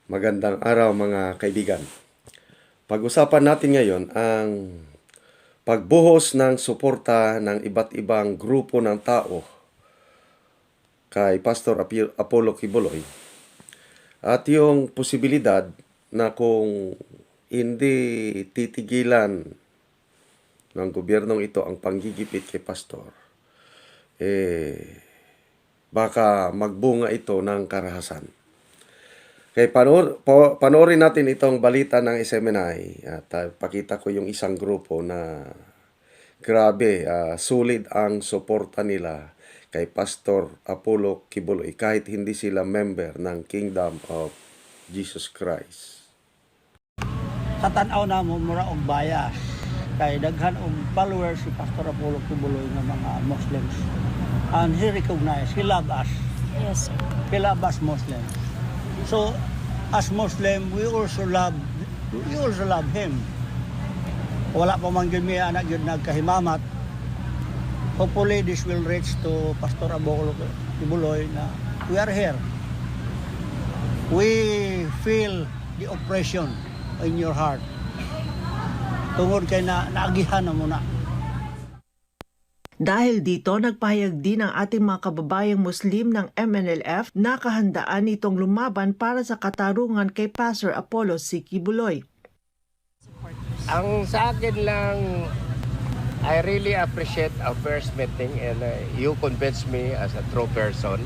Magandang araw mga kaibigan. Pag-usapan natin ngayon ang pagbuhos ng suporta ng iba't ibang grupo ng tao kay Pastor Apollo Kibuloy at yung posibilidad na kung hindi titigilan ng gobyernong ito ang panggigipit kay Pastor, baka magbunga ito ng karahasan. Kaya panoorin natin itong balita ng SMNI at pakita ko yung isang grupo na grabe, sulit ang suporta nila kay Pastor Apollo Kibuloy kahit hindi sila member ng Kingdom of Jesus Christ. Sa tanaw na mo mura og bias kay daghan og followers si Pastor Apollo Kibuloy nga mga Muslims, and he recognize, he love us. Yes, sir. He love us Muslims. So as Muslim, we also love him. Wala pa man gyud mi anak gyud nagkahimamat. Hopefully this will reach to Pastor Apollo Kibuloy na we are here. We feel the oppression in your heart. Tungod kay naagihan na muna. Dahil dito, nagpahayag din ang ating mga kababayang Muslim ng MNLF na kahandaan nitong lumaban para sa katarungan kay Pastor Apollo C. Kibuloy. Ang sa akin lang, I really appreciate our first meeting and you convinced me as a true person.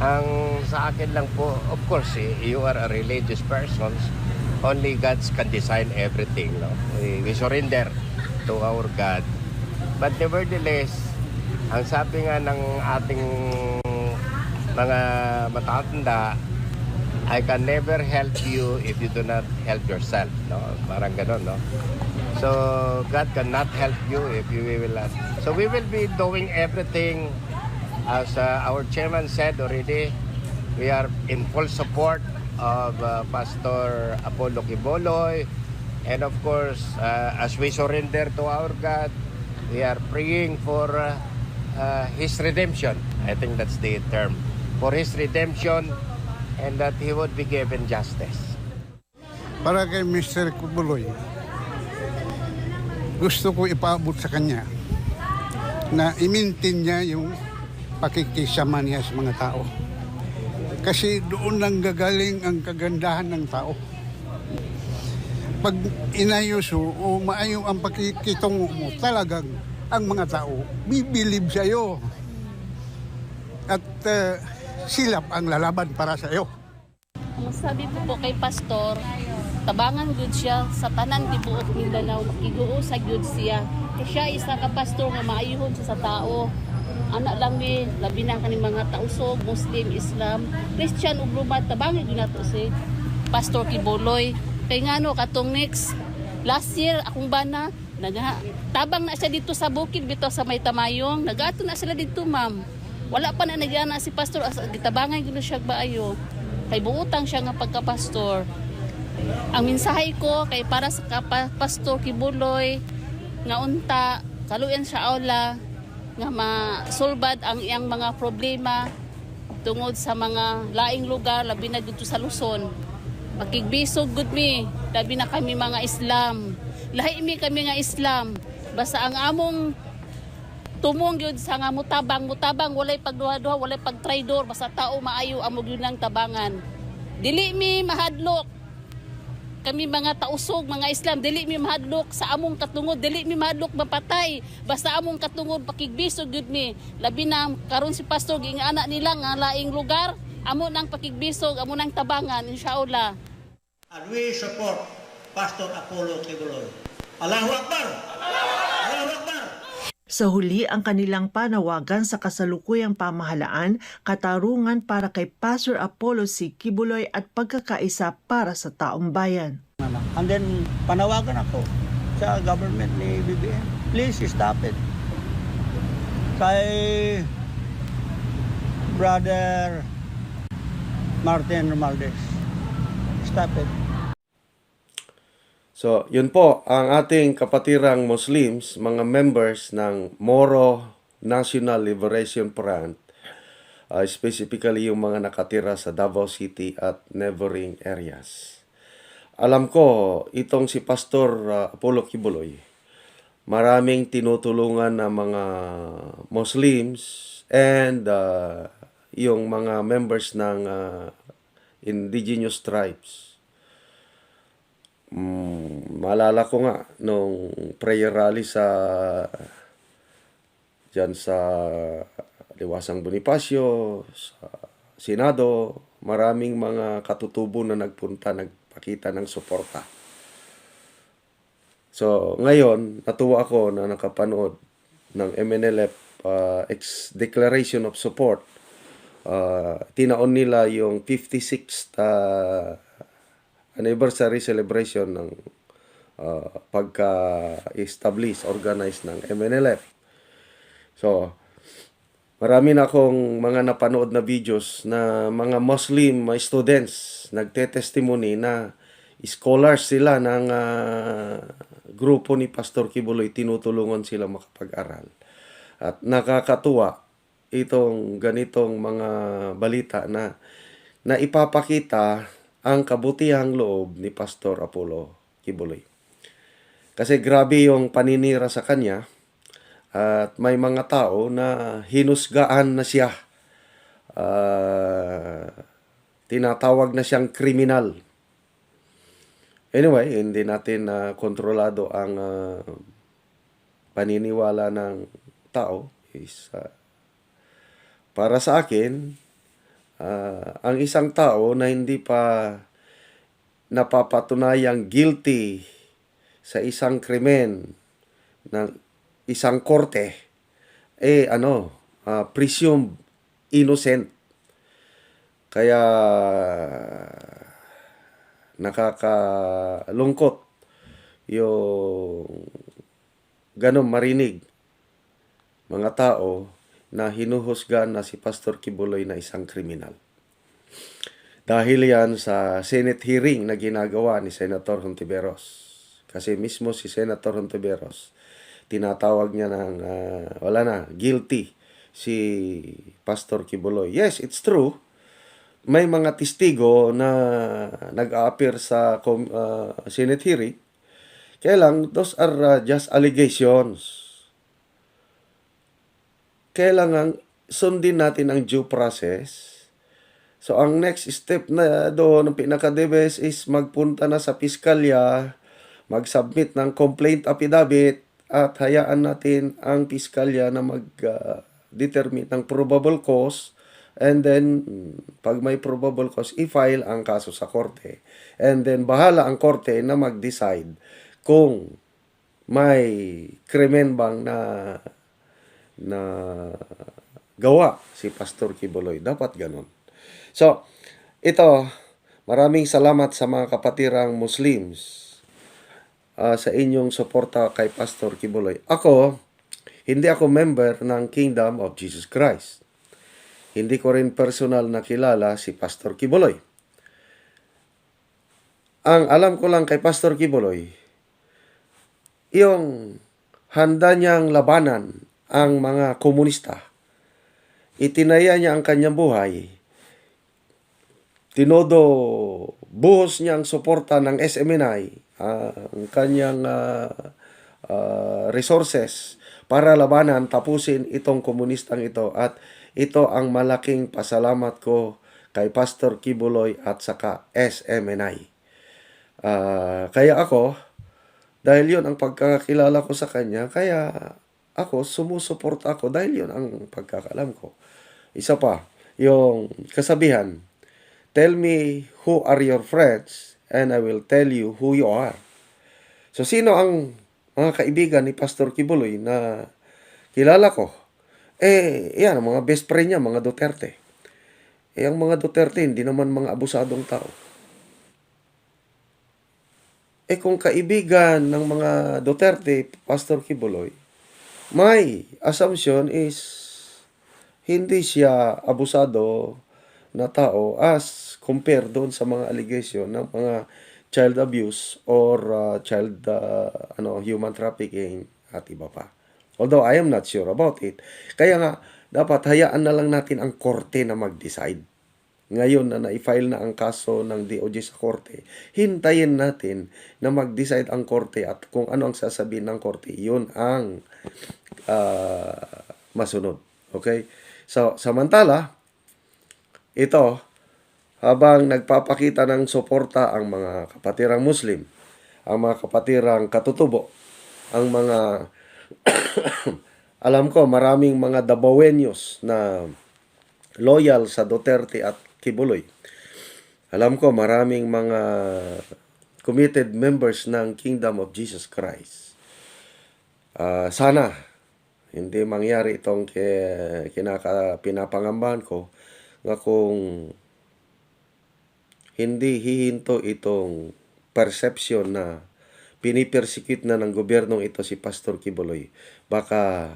Ang sa akin lang po, of course, you are a religious person. Only God can design everything. No? We surrender to our God. But nevertheless, ang sabi nga ng ating mga matatanda, I can never help you if you do not help yourself. No? Parang ganon, no? So, God cannot help you if you will not. So, we will be doing everything as our chairman said already. We are in full support of Pastor Apollo Kibuloy. And of course, as we surrender to our God, we are praying for His redemption. I think that's the term. For His redemption and that He would be given justice. Para kay Mr. Kibuloy, gusto ko ipaabot sa kanya na i-maintain niya yung pakikisama niya sa mga tao. Kasi doon nang gagaling ang kagandahan ng tao. Pag inayos o maayo ang pakikitungo mo, talagang ang mga tao bibilib sa iyo. At silap ang lalaban para sa iyo. Ang sabi ko po kay Pastor, tabangan gud siya sa tanan tibuok Mindanao, makiguo sa gud siya. Kasi siya isa ka pastor nga maayuhon siya sa tao. Anak lang ni labi na kaning mga tausog, Muslim, Islam, Christian ug lumat, tabangan gud nato si Pastor Kibuloy. Kay ngano katong next last year akong bana tabang na siya dito sa bukid bitaw sa May Tamayong, nagato na sila dito, ma'am. Wala pa na nagyana si pastor, gitabangan gyud siya baayo. Kay buutang siya nga pagka-pastor. Ang mensahe ko kay para sa Pastor Kibuloy nga unta kaluyan sa aula nga masulbad ang iyang mga problema tungod sa mga laing lugar labi na dito sa Luzon. Makigbisog gud mi, labi na kami mga Islam. Lahi mi kami nga Islam. Basta ang among tumong gyud sa nga mutabang walay pagduha-duha, walay pagtraidor, basta tao maayo amo gyud nang tabangan. Dili mi mahadlok kami mga tausog, mga Islam, dili mi mahadlok sa among katungod, dili mi mahadlok mapatay. Basta among katungod pakigbisog gyud mi. Labi na karon si pastor giingana nila nga laing lugar, amo nang pakigbisog, amo nang tabangan insyaallah. And we support Pastor Apollo Kibuloy. Allahu Akbar! Allahu Akbar! Sa huli, ang kanilang panawagan sa kasalukuyang pamahalaan, katarungan para kay Pastor Apollo C. Kibuloy at pagkakaisa para sa taong bayan. And then panawagan ako sa government ni BBM, please stop it. Kay Brother Martin Romualdez, stop it. So, yun po ang ating kapatirang Muslims, mga members ng Moro National Liberation Front specifically yung mga nakatira sa Davao City at neighboring areas. Alam ko, itong si Pastor Apollo Kibuloy, maraming tinutulungan ng mga Muslims and yung mga members ng indigenous tribes. Maalala ko nga nung prayer rally dyan sa Liwasang Bonifacio, sa Senado, maraming mga katutubo na nagpakita ng suporta. So, ngayon, natuwa ako na nakapanood ng MNLF Declaration of Support. Tinaon nila yung 56th anniversary celebration ng pagka-establish, organize ng MNLF. So, marami na akong mga napanood na videos na mga Muslim students nagte-testimony na scholars sila ng grupo ni Pastor Kibuloy, tinutulungan sila makapag-aral. At nakakatuwa itong ganitong mga balita na ipapakita ang kabutihang loob ni Pastor Apollo Kibuloy. Kasi grabe yung paninira sa kanya at may mga tao na hinusgaan na siya. Tinatawag na siyang kriminal. Anyway, hindi natin kontrolado ang paniniwala ng tao. Para sa akin, ang isang tao na hindi pa napapatunayang guilty sa isang krimen ng isang korte, presumed innocent. Kaya nakakalungkot yung ganun marinig mga tao na hinuhusgan na si Pastor Kibuloy na isang kriminal. Dahil yan sa Senate hearing na ginagawa ni Senator Hontiveros. Kasi mismo si Senator Hontiveros, tinatawag niya ng guilty si Pastor Kibuloy. Yes, it's true. May mga testigo na nag-a-appear sa Senate hearing. Kaya lang, those are just allegations. Kailangan sundin natin ang due process. So, ang next step na doon, ang pinaka-the best is magpunta na sa piskalya, mag-submit ng complaint affidavit, at hayaan natin ang piskalya na mag-determine ng probable cause. And then, pag may probable cause, i-file ang kaso sa korte. And then, bahala ang korte na mag-decide kung may krimen bang na gawa si Pastor Kibuloy. Dapat ganun. So, ito, maraming salamat sa mga kapatirang Muslims sa inyong suporta kay Pastor Kibuloy. Hindi ako member ng Kingdom of Jesus Christ. Hindi ko rin personal na kilala si Pastor Kibuloy. Ang alam ko lang kay Pastor Kibuloy, yung handa niyang labanan ang mga komunista. Itinaya niya ang kanyang buhay. Tinodo buhos niya ang suporta ng SMNI, ang kanyang resources para labanan, tapusin itong komunistang ito. At ito ang malaking pasalamat ko kay Pastor Kibuloy at saka SMNI. Kaya ako, dahil yun ang pagkakilala ko sa kanya, kaya ako, sumusuporta ako dahil yun ang pagkakalam ko. Isa pa, yung kasabihan, tell me who are your friends and I will tell you who you are. So, sino ang mga kaibigan ni Pastor Kibuloy na kilala ko? Yan, ang mga best friend niya, mga Duterte. Ang mga Duterte, hindi naman mga abusadong tao. Kung kaibigan ng mga Duterte, Pastor Kibuloy, my assumption is hindi siya abusado na tao as compared doon sa mga allegation ng mga child abuse or human trafficking at iba pa. Although I am not sure about it. Kaya nga, dapat hayaan na lang natin ang korte na mag-decide. Ngayon na na-file na ang kaso ng DOJ sa korte, hintayin natin na mag-decide ang korte at kung ano ang sasabihin ng korte, yun ang masunod. Okay? So, samantala, ito, habang nagpapakita ng suporta ang mga kapatirang Muslim, ang mga kapatirang katutubo, ang mga alam ko maraming mga Dabawenyos na loyal sa Duterte at Kibuloy. Alam ko maraming mga committed members ng Kingdom of Jesus Christ. Sana hindi mangyari itong pinapangambahan ko nga kung hindi hihinto itong perception na pinipersecute na ng gobyernong ito si Pastor Kibuloy. Baka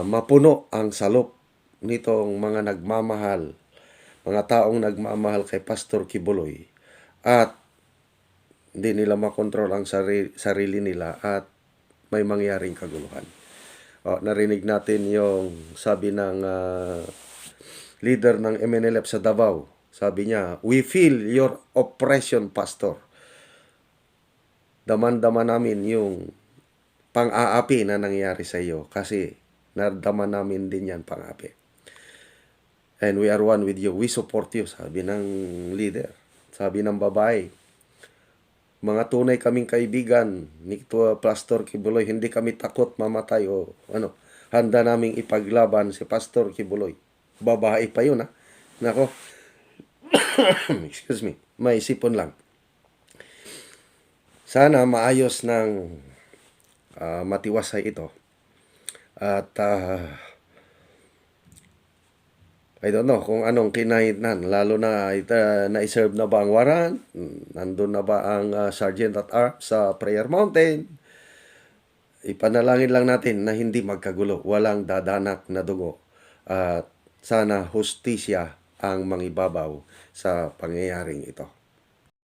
mapuno ang salop nitong mga nagmamahal, mga taong nagmamahal kay Pastor Kibuloy at hindi nila makontrol ang sarili nila at may mangyaring kaguluhan. Narinig natin yung sabi ng leader ng MNLF sa Davao. Sabi niya, "We feel your oppression, Pastor." Daman-dama namin yung pang-aapi na nangyari sa iyo kasi nardama namin din yan pang-aapi. And we are one with you. We support you, sabi ng leader. Sabi ng babae, mga tunay kaming kaibigan ni Pastor Kibuloy, hindi kami takot mamatay o handa naming ipaglaban si Pastor Kibuloy. Babae pa yun, ha? Nako. Excuse me. May sipon lang. Sana maayos ng matiwasay ito. At I don't know kung anong kinahanglan, lalo na na-serve na ba ang warrant, nandun na ba ang Sergeant at Arms sa Prayer Mountain. Ipanalangin lang natin na hindi magkagulo, walang dadanak na dugo. At sana hustisya ang mangibabaw sa pangyayaring ito.